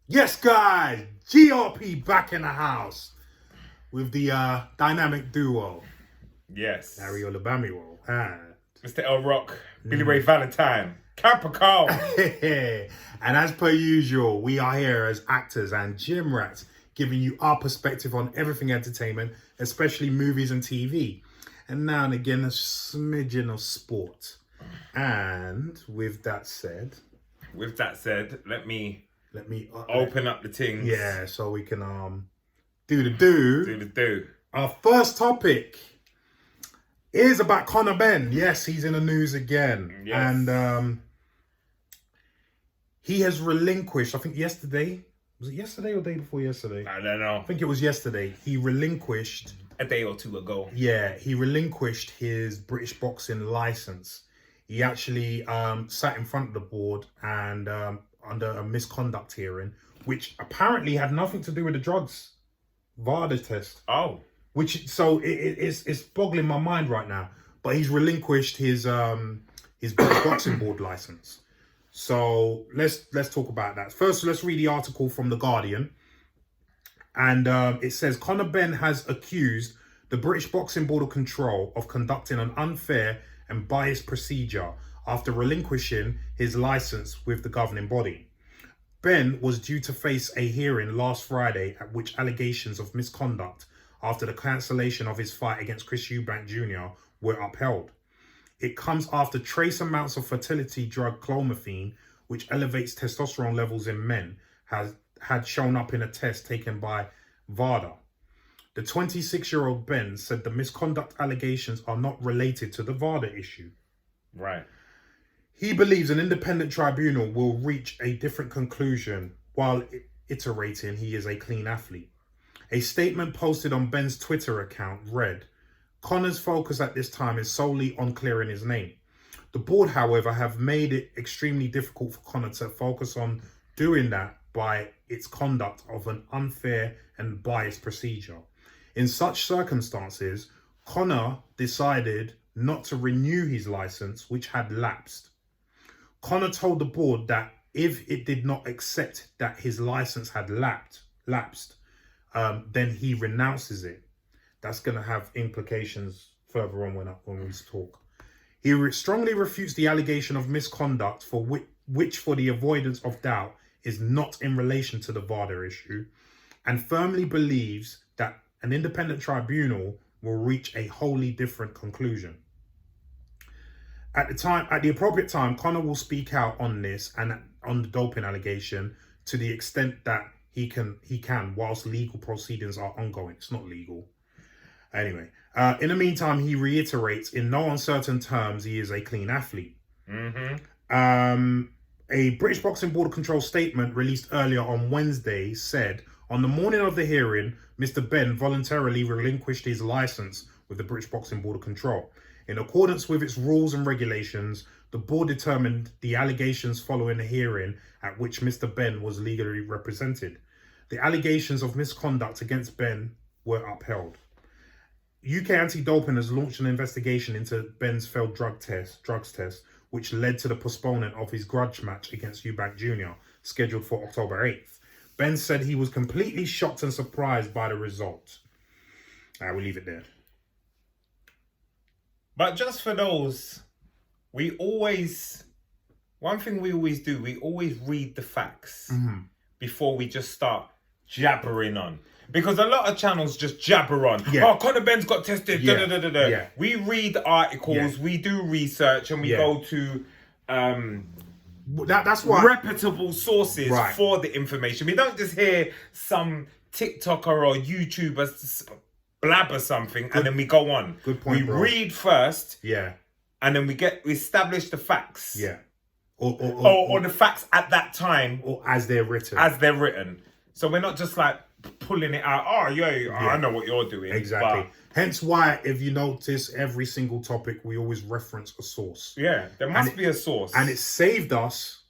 Yes, guys, GRP back in the house with the dynamic duo, Yes. Harry Olabamiwo and Mr. L Rock, Billy Ray Valentine, Capricorn. and as per usual, we are here as actors and gym rats, giving you our perspective on everything entertainment, especially movies and TV, and now and again a smidgen of sport. And with that said, let me open. open up the things. Yeah, so we can do the do. Do the do. Our first topic is about Conor Benn. Yes, he's in the news again. Yes. And he has relinquished, I think yesterday, was it yesterday or day before yesterday? I don't know. I think it was yesterday. He relinquished, A day or two ago. he relinquished his British boxing license. He actually sat in front of the board and under a misconduct hearing, which apparently had nothing to do with the drugs, VADA test. Oh. It's boggling my mind right now. But he's relinquished his British boxing board license. So let's talk about that. First, let's read the article from The Guardian. And it says, Conor Benn has accused the British Boxing Board of Control of conducting an unfair and biased procedure after relinquishing his license with the governing body. Benn was due to face a hearing last Friday at which allegations of misconduct after the cancellation of his fight against Chris Eubank Jr. were upheld. It comes after trace amounts of fertility drug clomiphene, which elevates testosterone levels in men, had shown up in a test taken by VADA. The 26-year-old Benn said the misconduct allegations are not related to the VADA issue. Right. He believes an independent tribunal will reach a different conclusion while iterating he is a clean athlete. A statement posted on Benn's Twitter account read, Conor's focus at this time is solely on clearing his name. The board, however, have made it extremely difficult for Conor to focus on doing that by its conduct of an unfair and biased procedure. In such circumstances, Conor decided not to renew his license, which had lapsed. Conor told the board that if it did not accept that his license had lapsed, then he renounces it. That's going to have implications further on when we talk. He strongly refutes the allegation of misconduct for which, for the avoidance of doubt, is not in relation to the VADA issue, and firmly believes that an independent tribunal will reach a wholly different conclusion. At the appropriate time, Conor will speak out on this and on the doping allegation to the extent that he can, whilst legal proceedings are ongoing. It's not legal. Anyway, in the meantime, he reiterates in no uncertain terms he is a clean athlete. A British Boxing Board of Control statement released earlier on Wednesday said, on the morning of the hearing, Mr. Benn voluntarily relinquished his license with the British Boxing Board of Control. In accordance with its rules and regulations, the board determined the allegations following a hearing at which Mr. Benn was legally represented. The allegations of misconduct against Benn were upheld. UK Anti-Doping has launched an investigation into Benn's failed drugs test, which led to the postponement of his grudge match against Eubank Jr., scheduled for October 8th. Benn said he was completely shocked and surprised by the result. We'll leave it there. But just for those, one thing we always do, we always read the facts before we just start jabbering on. Because a lot of channels just jabber on. Yeah. Oh, Conor Benn's got tested. Yeah. Yeah. We read articles, we do research, and we go to that's why reputable sources for the information. We don't just hear some TikToker or YouTuber blabber something and then we go on. Good point, We read first, and then we establish the facts. Yeah. Or the facts at that time. Or as they're written. So we're not just like pulling it out. I know what you're doing. Exactly. But hence why, if you notice, every single topic, we always reference a source. Yeah, there must be a source. And it saved us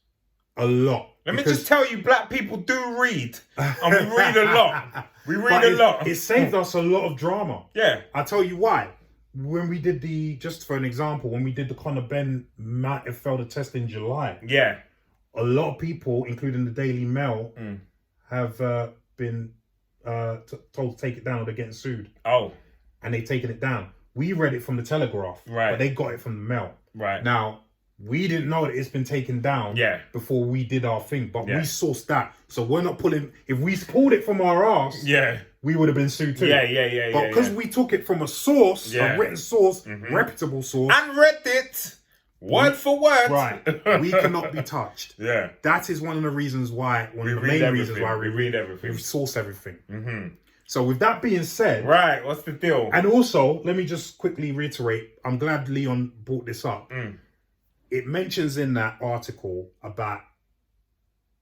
a lot. Let me just tell you, black people do read. And we read a lot. We read a lot. It saved us a lot of drama. Yeah. I'll tell you why. When we did just for an example, when we did the Conor Benn might have failed a test in July. Yeah. A lot of people, including the Daily Mail, have been told to take it down or they're getting sued. Oh. And they've taken it down. We read it from the Telegraph. Right. But they got it from the Mail. Right. Now, we didn't know that it's been taken down before we did our thing. But we sourced that. So we're not pulling... If we pulled it from our ass, we would have been sued too. Yeah. But because we took it from a source, a written source, reputable source... And read it! Word for word. Right. We cannot be touched. Yeah. That is one of the reasons why... One of the main reasons why we read everything. We source everything. Mm-hmm. So with that being said... Right, what's the deal? And also, let me just quickly reiterate, I'm glad Leon brought this up. It mentions in that article about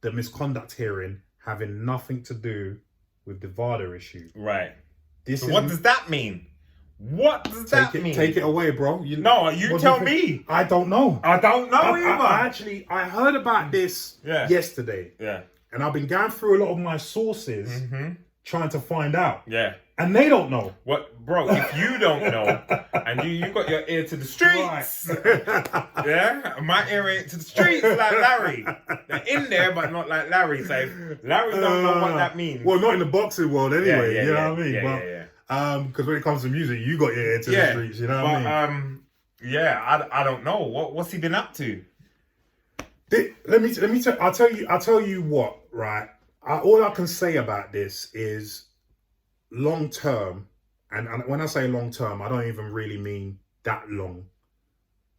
the misconduct hearing having nothing to do with the VADA issue. Right. So what does that mean? What does that mean? Take it away, bro. You tell me. I don't know. I don't know either. I heard about this yesterday. Yeah. And I've been going through a lot of my sources trying to find out. Yeah. And they don't know. What, bro, if you don't know, and you got your ear to the streets. Right. Yeah? My ear ain't to the streets like Larry. They're in there, but not like Larry. So if Larry don't know what that means. Well, not in the boxing world anyway. You know what I mean? Yeah. Because when it comes to music, you got your ear to the streets. You know what I mean? I don't know. What's he been up to? I'll tell you what, right? All I can say about this is long term, and when I say long term, I don't even really mean that long.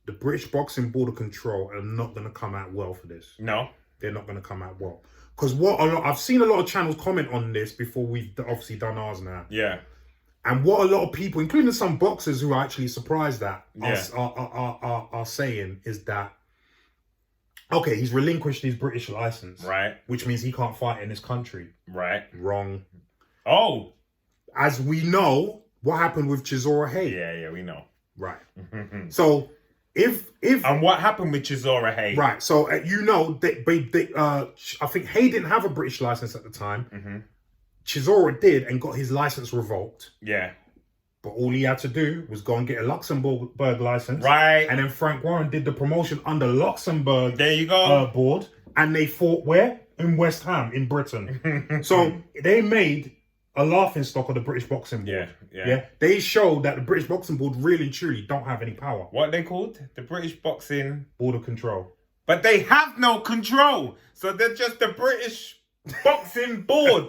The British Boxing Board of Control are not going to come out well for this. No. They're not going to come out well. Because I've seen a lot of channels comment on this before we've obviously done ours now. Yeah. And what a lot of people, including some boxers who are actually surprised at, are saying is that, okay, he's relinquished his British license. Right. Which means he can't fight in this country. Right. Wrong. Oh. As we know, what happened with Chisora Hay. Yeah, we know. Right. So, if... And what happened with Chisora Hay? Right. So, you know, I think Hay didn't have a British license at the time. Chisora did and got his license revoked. Yeah. But all he had to do was go and get a Luxembourg license. Right. And then Frank Warren did the promotion under Luxembourg there you go. Board. And they fought where? In West Ham, in Britain. So they made a laughing stock of the British Boxing Board. Yeah. They showed that the British Boxing Board really and truly don't have any power. What are they called? The British Boxing Board of Control. But they have no control. So they're just the British Boxing Board.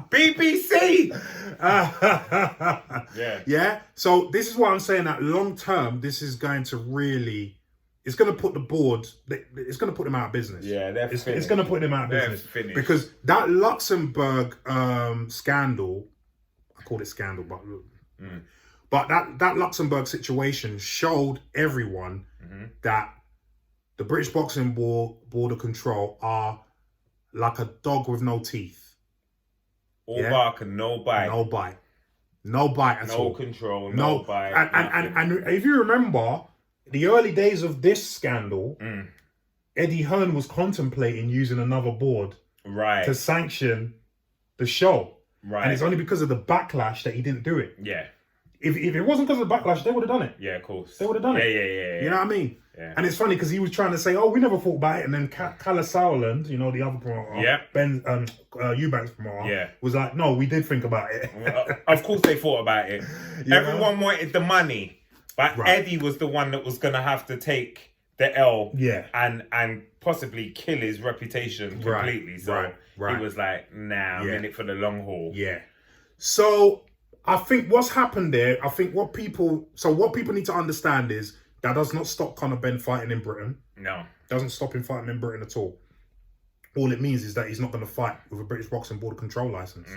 BBC. Yeah. So this is why I'm saying that long term, this is going to really, it's going to put the board, it's going to put them out of business. Yeah, it's going to put them out of business. Finished. Because that Luxembourg scandal, I called it scandal, but that Luxembourg situation showed everyone that the British Boxing Board of Control are like a dog with no teeth. All bark and no bite. No bite. No bite at all. No control, no bite. And if you remember, the early days of this scandal, Eddie Hearn was contemplating using another board to sanction the show. Right. And it's only because of the backlash that he didn't do it. Yeah. If it wasn't because of the backlash, they would have done it. Yeah, of course. They would have done it. Yeah. You know what I mean? Yeah. And it's funny because he was trying to say, "Oh, we never thought about it," and then Calla Sowland, you know, the other promoter, Ben Eubanks promoter, was like, "No, we did think about it." Well, of course, they thought about it. Everyone wanted the money, but Eddie was the one that was going to have to take the L, and possibly kill his reputation completely. So he was like, "Nah, I'm in it for the long haul." Yeah. So I think what's happened there, what people need to understand is that does not stop Conor Benn fighting in Britain. No. Doesn't stop him fighting in Britain at all. All it means is that he's not going to fight with a British Boxing Board of Control license.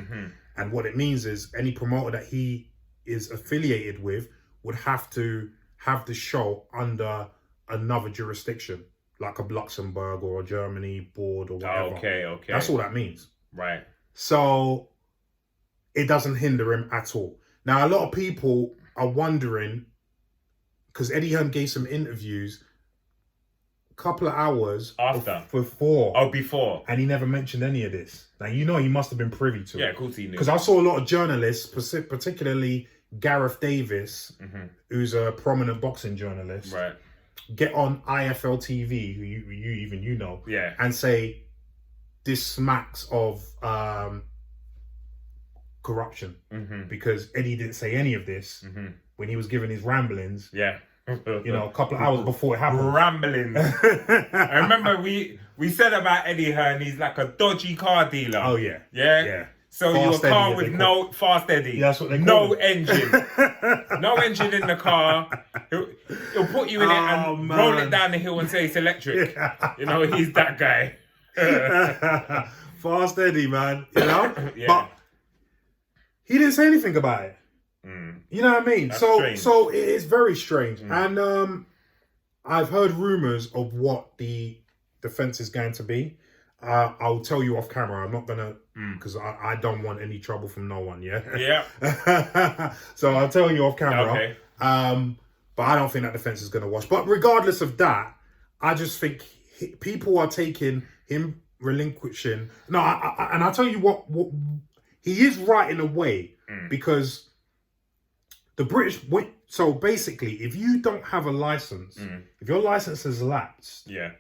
And what it means is any promoter that he is affiliated with would have to have the show under another jurisdiction, like a Luxembourg or a Germany board or whatever. Okay. That's all that means. Right. So it doesn't hinder him at all. Now, a lot of people are wondering, because Eddie Hearn gave some interviews a couple of hours before. Oh, before. And he never mentioned any of this. Now, you know he must have been privy to it. Yeah, of course he knew. Because I saw a lot of journalists, particularly Gareth Davis, who's a prominent boxing journalist, get on IFL TV, who you know, and say, this smacks of corruption because Eddie didn't say any of this when he was giving his ramblings. Yeah. You know, a couple of hours before it happened. Ramblings. I remember we said about Eddie Hearn, he's like a dodgy car dealer. Oh yeah. Yeah? Yeah. So Fast your car Eddie, with no fast Eddie. Yeah, that's what they call no it. engine. No engine in the car. He'll put you in it and roll it down the hill and say it's electric. You know, he's that guy. Fast Eddie, man. You know? Yeah. But he didn't say anything about it. You know what I mean? That's so strange. so it is very strange. And I've heard rumours of what the defence is going to be. I'll tell you off camera. I'm not gonna, because I don't want any trouble from no one. Yeah. Yeah. So I'll tell you off camera. Okay. But I don't think that defense is gonna wash. But regardless of that, I just think people are taking him relinquishing. No, and I'll tell you what he is right in a way because the British. So basically, if you don't have a license, if your license has lapsed, Yeah.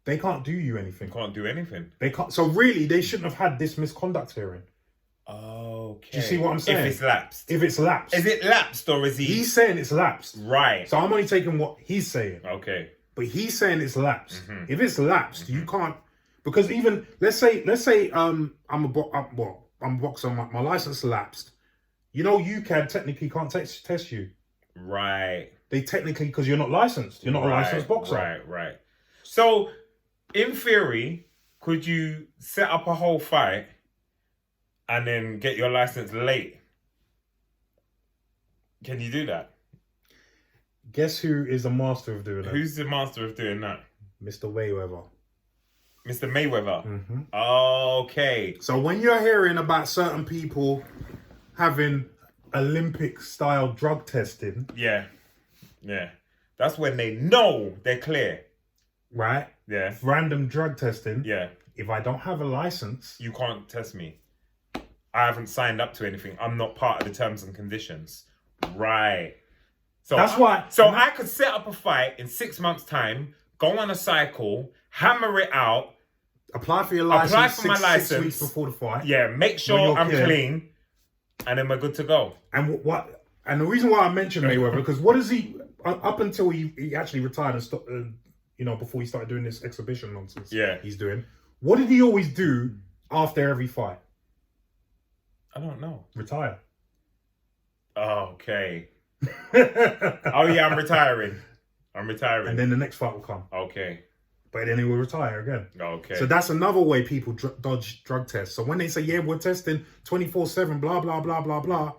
they can't do you anything. Can't do anything. They can't. So really, they shouldn't have had this misconduct hearing. Okay. Do you see what I'm saying? If it's lapsed. If it's lapsed. Is it lapsed or is he... He's saying it's lapsed. Right. So I'm only taking what he's saying. Okay. But he's saying it's lapsed. If it's lapsed, you can't... Because even... Let's say I'm a boxer, my license lapsed. You know, UCAD technically can't test you. Right. They technically... Because you're not licensed. You're not a licensed boxer. Right. So, in theory, could you set up a whole fight and then get your license late? Can you do that? Guess who is the master of doing that? Who's the master of doing that? Mr. Mayweather. Mr. Mayweather. Okay. So when you're hearing about certain people having Olympic-style drug testing... Yeah. That's when they know they're clear. Right? Yeah. Random drug testing. Yeah. If I don't have a license... You can't test me. I haven't signed up to anything. I'm not part of the terms and conditions. Right. So that's why... So I could set up a fight in 6 months' time, go on a cycle, hammer it out. Apply for your license. Apply for my license 6 weeks before the fight. Yeah, make sure I'm clean. And then we're good to go. And what? And the reason why I mentioned Mayweather, because what is he... Up until he actually retired and stopped... before he started doing this exhibition nonsense he's doing. What did he always do after every fight? I don't know. Retire. Okay. Oh yeah, I'm retiring. And then the next fight will come. Okay. But then he will retire again. Okay. So that's another way people dodge drug tests. So when they say, yeah, we're testing 24/7, blah, blah, blah, blah, blah.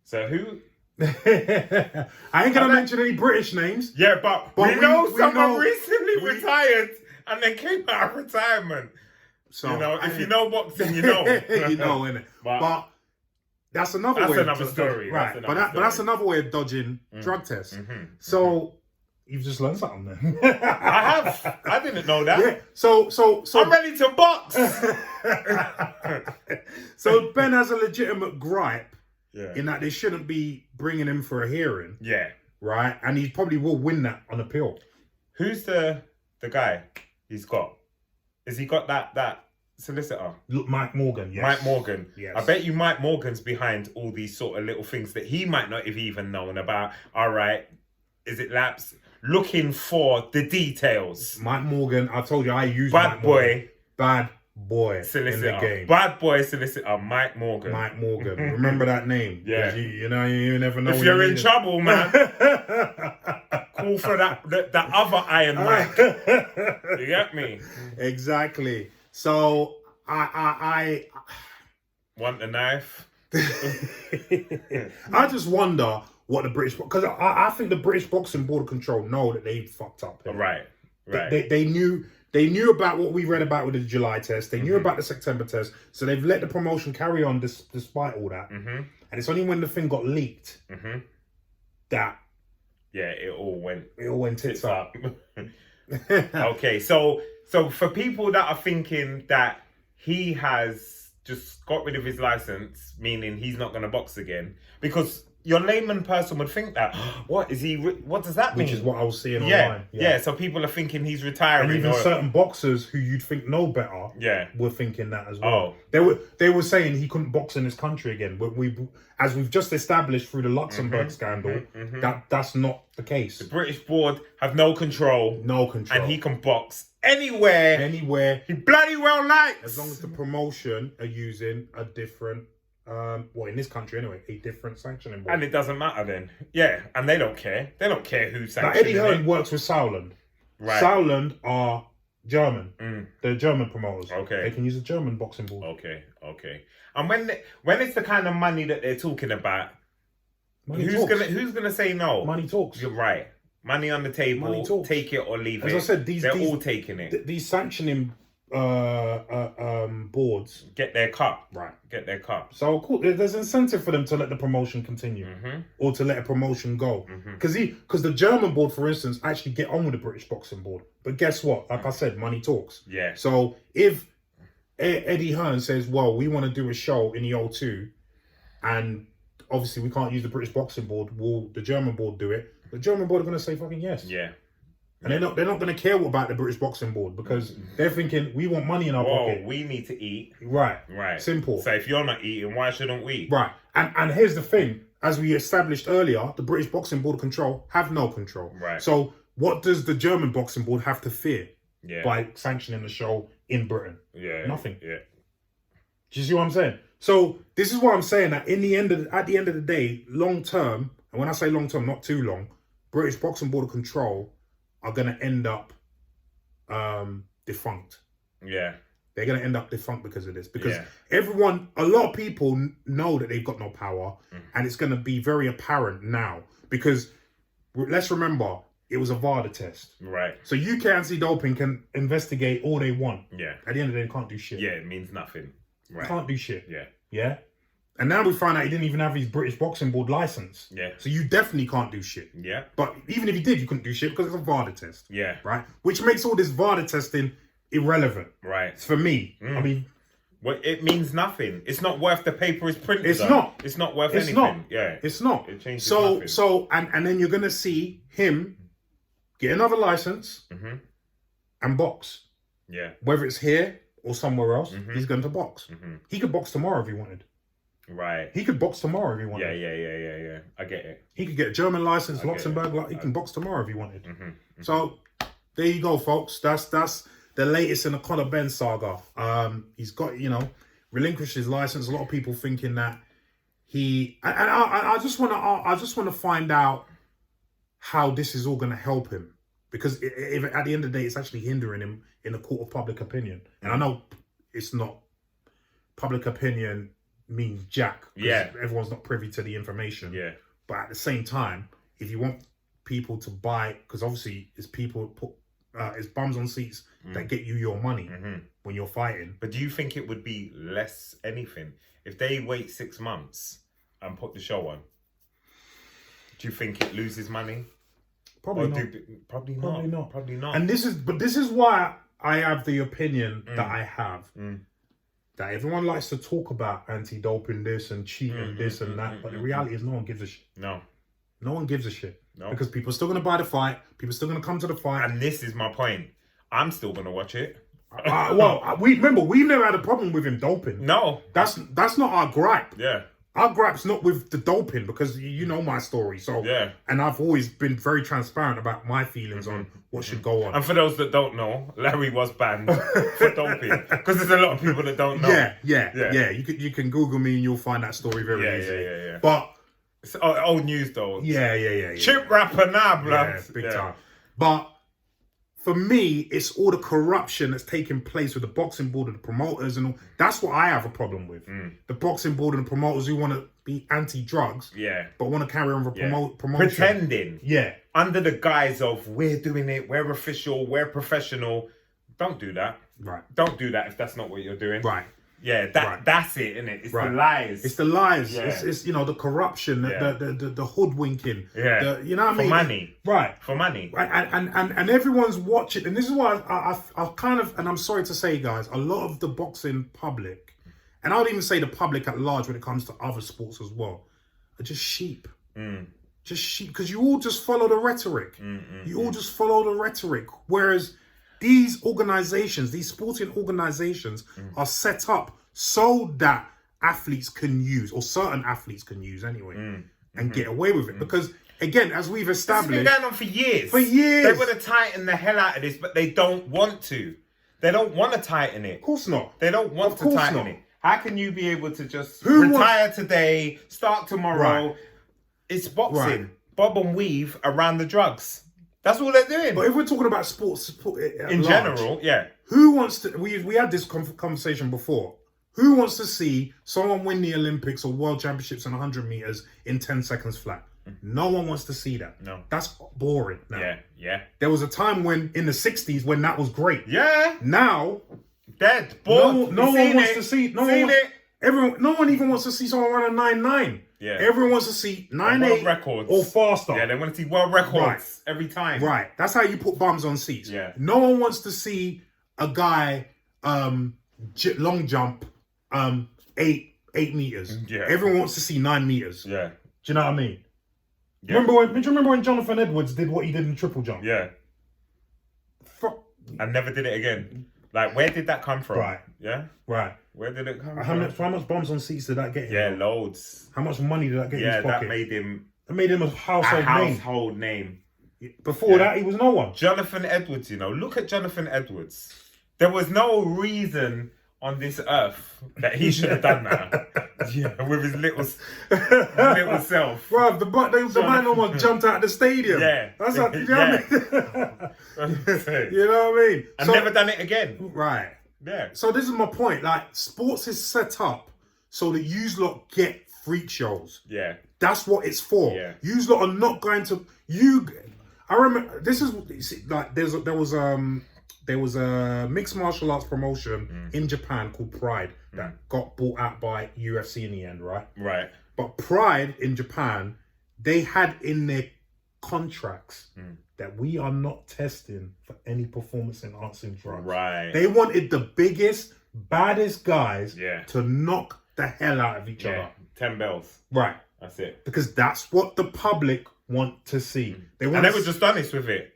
So who... I ain't gonna mention any British names. Yeah, but we know someone recently retired and then came out of retirement. So if you know boxing, you know. You know, innit? But that's another way. That's another story. Right. But that's another way of dodging drug tests. So you've just learned something then. I have. I didn't know that. Yeah. So I'm ready to box. So Ben has a legitimate gripe. Yeah. In that they shouldn't be bringing him for a hearing. Yeah. Right? And he probably will win that on appeal. Who's the guy he's got? Has he got that solicitor? Look, Mike Morgan, yes. Mike Morgan. Yes. I bet you Mike Morgan's behind all these sort of little things that he might not have even known about. All right, is it lapse? Looking for the details. Mike Morgan, I told you I use Bad Mike Morgan. Bad boy solicitor. In the game. Bad boy solicitor, Mike Morgan. Mike Morgan. Remember that name. Yeah. You never know. If you're in trouble, man, call for the other Iron Mike. You get me? Exactly. So I want the knife. I just wonder what the British, because I think the British Boxing Board of Control know that they fucked up. Right. They knew about what we read about with the July test. They knew about the September test. So they've let the promotion carry on despite all that. And it's only when the thing got leaked that... Yeah, it all went tits up. Okay, so for people that are thinking that he has just got rid of his license, meaning he's not going to box again, because your layman person would think that. What is he? What does that mean? Which is what I was seeing yeah, online. yeah. So people are thinking he's retiring. And even certain boxers who you'd think know better, were thinking that as well. They were saying he couldn't box in this country again. But as we've just established through the Luxembourg scandal, that's not the case. The British board have no control, and he can box anywhere he bloody well likes, as long as the promotion are using a different. In this country anyway, a different sanctioning board. And it doesn't matter then. Yeah, and they don't care. They don't care who sanctions Eddie Hearn works with Sauerland. Right. Sauerland are German. They're German promoters. Okay. They can use a German boxing board. Okay. And when it's the kind of money that they're talking about, who's gonna say no? Money talks. You're right. Money on the table. Money talks. Take it or leave it. As I said, they're all taking it. These sanctioning boards get their cut. Right. Get their cut. So cool. There's incentive for them to let the promotion continue or to let a promotion go. Because the German board, for instance, actually get on with the British boxing board. But guess what? Like I said, money talks. Yeah. So if Eddie Hearn says, well, we want to do a show in the O2 and obviously we can't use the British boxing board, will the German board do it? The German board are going to say fucking yes. Yeah. And they're not going to care about the British boxing board because they're thinking we want money in our pocket. We need to eat. Right. Simple. So if you're not eating, why shouldn't we? Right. And here's the thing. As we established earlier, the British boxing board control have no control. Right. So what does the German boxing board have to fear by sanctioning the show in Britain? Yeah. Nothing. Yeah. Do you see what I'm saying? So this is what I'm saying, that at the end of the day, long term, and when I say long term, not too long, British boxing board control are going to end up defunct. Yeah. They're going to end up defunct because of this. Because a lot of people know that they've got no power, and it's going to be very apparent now. Because let's remember, it was a VADA test. Right. So UK anti-doping can investigate all they want. Yeah. At the end of the day, they can't do shit. Yeah, it means nothing. Right. Can't do shit. Yeah. Yeah? And now we find out he didn't even have his British boxing board license. Yeah. So you definitely can't do shit. Yeah. But even if you did, you couldn't do shit because it's a VADA test. Yeah. Right? Which makes all this VADA testing irrelevant. Right. For me. I mean... Well, it means nothing. It's not worth the paper it's printed. It's not. It's not worth anything. Not. Yeah. It's not. It changes nothing. And then you're going to see him get another license and box. Yeah. Whether it's here or somewhere else, he's going to box. He could box tomorrow if he wanted. Right. He could box tomorrow if he wanted. Yeah. I get it. He could get a German license, Luxembourg. He can box tomorrow if he wanted. So there you go, folks. That's the latest in the Conor Benn saga. He's got, relinquished his license. A lot of people thinking that I just want to find out how this is all going to help him, because if at the end of the day it's actually hindering him in the court of public opinion. And I know it's not public opinion means jack. Yeah. Everyone's not privy to the information. Yeah. But at the same time, if you want people to buy, because obviously it's bums on seats that get you your money when you're fighting. But do you think it would be less anything if they wait 6 months and put the show on? Do you think it loses money? Probably not. And this is why I have the opinion that I have. That everyone likes to talk about anti-doping this and cheating this and that, but the reality is no one gives a shit. No one gives a shit. No. Because people are still going to buy the fight. People are still going to come to the fight. And this is my point. I'm still going to watch it. We've never had a problem with him doping. No. That's not our gripe. Yeah. Our gripe's not with the doping, because you know my story. So yeah. And I've always been very transparent about my feelings on what should go on. And for those that don't know, Larry was banned for doping, because there's a lot of people that don't know. Yeah. You can Google me and you'll find that story very easily. Yeah. But it's old news though. Yeah. Chip rapper now, blood. Yeah, big time. But for me, it's all the corruption that's taking place with the boxing board and the promoters and all. That's what I have a problem with. The boxing board and the promoters who want to be anti-drugs, but want to carry on the promotion. Pretending. Yeah. Under the guise of, we're doing it, we're official, we're professional. Don't do that. Right. Don't do that if that's not what you're doing. Right. Yeah, that's it, isn't it? It's the lies. It's the lies. Yeah. It's the corruption, the hoodwinking. Yeah. You know what I mean? For money. Right. For money. And everyone's watching. And this is why I kind of, and I'm sorry to say, guys, a lot of the boxing public, and I would even say the public at large when it comes to other sports as well, are just sheep. Just sheep, because you all just follow the rhetoric. You all just follow the rhetoric. Whereas these organizations, these sporting organizations are set up so that athletes can use, or certain athletes can use anyway, and get away with it. Because again, as we've established, it's been going on for years. For years. They want to tighten the hell out of this, but they don't want to. They don't want to tighten it. Of course not. They don't want to tighten it. How can you be able to just retire today, start tomorrow? Right. It's boxing. Right. Bob and weave around the drugs. That's all they're doing. But if we're talking about sports in general, who wants to? We had this conversation before. Who wants to see someone win the Olympics or World Championships in 100 meters in 10 seconds flat? No one wants to see that. No, that's boring. Now. Yeah. There was a time when in the 60s when that was great. Yeah. Now, dead. Bored. No one wants to see. No one even wants to see someone run a 9.9. Yeah. Everyone wants to see 9.8 records or faster. Yeah, they want to see world records every time. Right. That's how you put bums on seats. Yeah. No one wants to see a guy long jump 8 meters. Yeah. Everyone wants to see 9 meters. Yeah. Do you know what I mean? Yeah. Do you remember when Jonathan Edwards did what he did in triple jump? Yeah. And never did it again. Like, where did that come from? Right. Yeah? Right. Where did it come from? How much bums on seats did that get him? Yeah, loads. How much money did that get in his pocket? That made him a household name. Before that, he was no one. Jonathan Edwards, look at Jonathan Edwards. There was no reason on this earth that he should have done that. With his little self. Bro, the man almost jumped out of the stadium. Yeah. That's what, you know what I mean? You know what I mean? And never done it again. Right. Yeah. So this is my point. Like, sports is set up so that yous lot get freak shows. Yeah. That's what it's for. Yeah. Yous lot are not going to I remember this is like there was a mixed martial arts promotion in Japan called Pride that got bought out by UFC in the end, right? Right. But Pride in Japan, they had in their contracts that we are not testing for any performance enhancing drugs. Right. They wanted the biggest, baddest guys to knock the hell out of each other. 10 bells. Right. That's it. Because that's what the public want to see. They were just honest with it.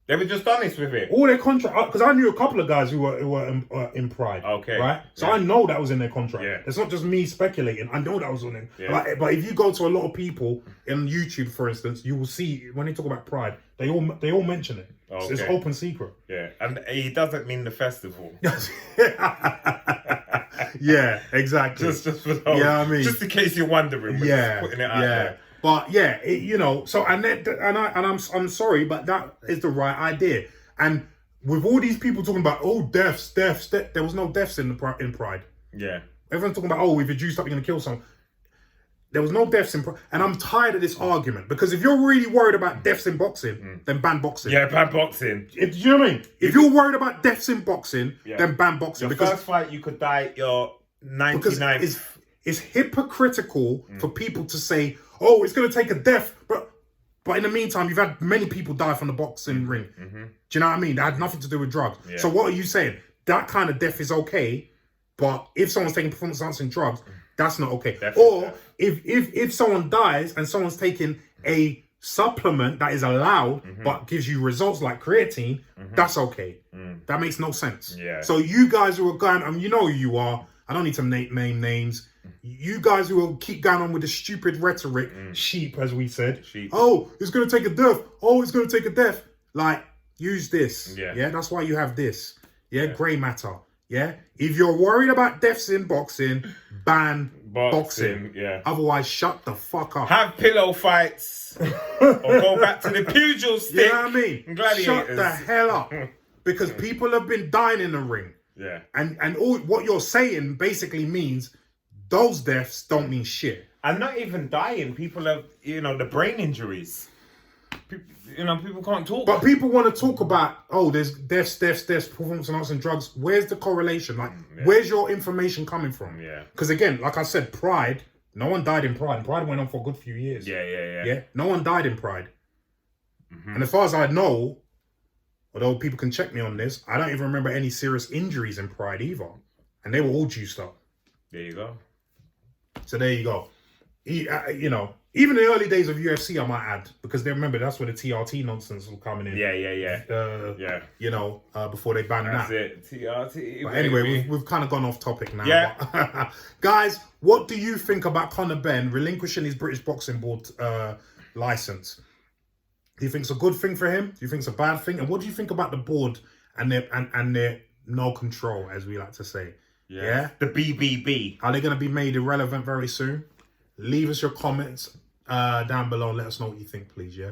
They were just honest with it. All their contract, because I knew a couple of guys who were in Pride. Okay. Right? So I know that was in their contract. Yeah. It's not just me speculating. I know that was on it. Yeah. But if you go to a lot of people on YouTube, for instance, you will see when they talk about Pride, they all mention it. Okay. So it's open secret. Yeah. And he doesn't mean the festival. Yeah, exactly. just for those. Yeah, I mean, just in case you're wondering. We're just putting it out there. But so I'm sorry, but that is the right idea. And with all these people talking about deaths, there was no deaths in Pride. Yeah. Everyone's talking about if you're juiced up, you're gonna kill someone. There was no deaths in Pride, and I'm tired of this argument because if you're really worried about deaths in boxing, then ban boxing. Yeah, ban boxing. Do you know what I mean? If you're worried about deaths in boxing, then ban boxing. Your first fight, you could die at your 99th. Because it's hypocritical for people to say, it's going to take a death. But in the meantime, you've had many people die from the boxing ring. Mm-hmm. Do you know what I mean? That had nothing to do with drugs. Yeah. So what are you saying? That kind of death is okay, but if someone's taking performance enhancing drugs, that's not okay. Or if someone dies and someone's taking a supplement that is allowed but gives you results like creatine, that's okay. That makes no sense. Yeah. So you guys who are going, you know who you are. I don't need to name names. You guys who will keep going on with the stupid rhetoric, sheep, as we said. Sheep. It's going to take a death. It's going to take a death. Like, use this. Yeah. That's why you have this. Yeah. Grey matter. Yeah. If you're worried about deaths in boxing, ban boxing. Yeah. Otherwise, shut the fuck up. Have pillow fights. Or go back to the pugil stick. You know what I mean? Gladiators. Shut the hell up. Because people have been dying in the ring. Yeah. And all what you're saying basically means those deaths don't mean shit. And not even dying. People have, the brain injuries. People can't talk. But people want to talk about, there's deaths, performance enhancing drugs. Where's the correlation? Like, where's your information coming from? Yeah. Because again, like I said, Pride, no one died in Pride. Pride went on for a good few years. Yeah. No one died in Pride. And as far as I know, although people can check me on this, I don't even remember any serious injuries in Pride either. And they were all juiced up. There you go. So there you go. you know, even in the early days of UFC, I might add, because they remember that's where the TRT nonsense was coming in. Yeah. You know, before they banned that. That's it. TRT. But anyway, we've kind of gone off topic now. Yeah. But, guys, what do you think about Conor Benn relinquishing his British Boxing Board license? Do you think it's a good thing for him? Do you think it's a bad thing? And what do you think about the board and their no control, as we like to say? Yeah? The BBB. Are they going to be made irrelevant very soon? Leave us your comments down below and let us know what you think, please, yeah?